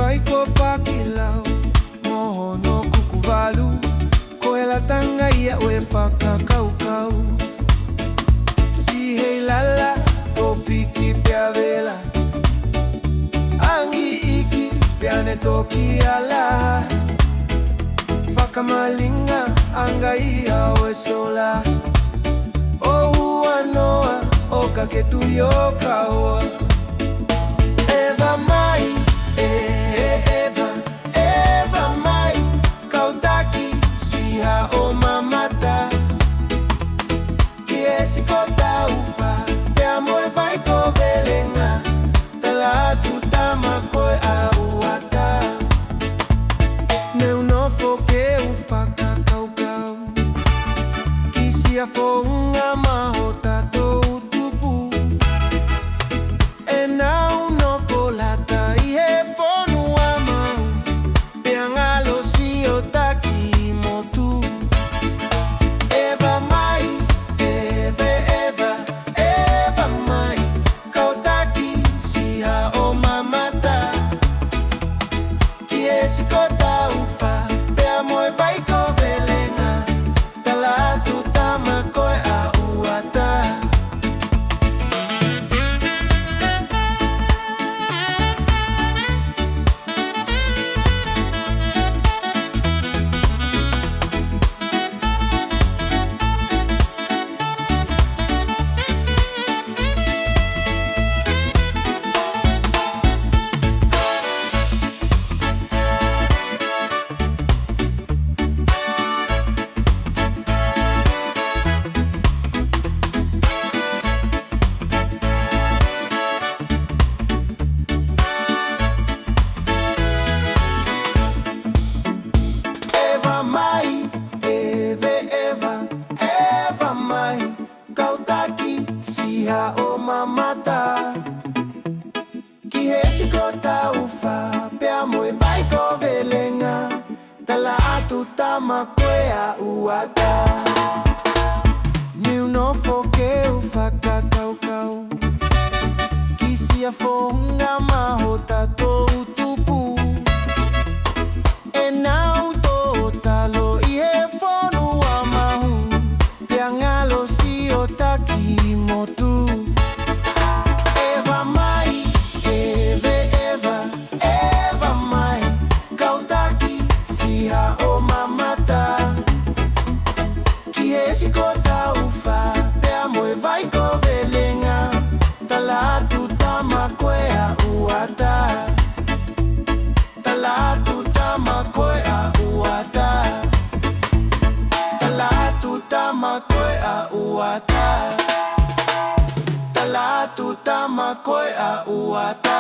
vai ko pakilau mohono kukuvalu ko ela tanga ia we faka kau si hei lala o piki pia vela angi iki piane toki ala faka malinga anga ia we sola o uanoa o kaketu yoka hoa Eva mai, Eva mai, kautaki siha o mamata. Kiesi kota ufa, te amo e vai ko velenga, tala tutama koe a uata. Neu no foke ufa kakau kau, kisia fo unga mahota to utupu. E nau siha o mamata Kihesi kota ufa Pea moe vai ko velenga Tala atu tama koe a uata Niu no foke ufa kakau kau Kisia fonga mahota to utupu E nau to talo ihe fonu a mahu Pea ngalo si otaki motu Eva mai, Eva mai Kautaki siha o mamata Kiesi kota ufa Pea moe vai ko velenga Tala tutama koe a uata Tala tutama koe a uata Tala tutama koe a uata Tala tutama koe a uata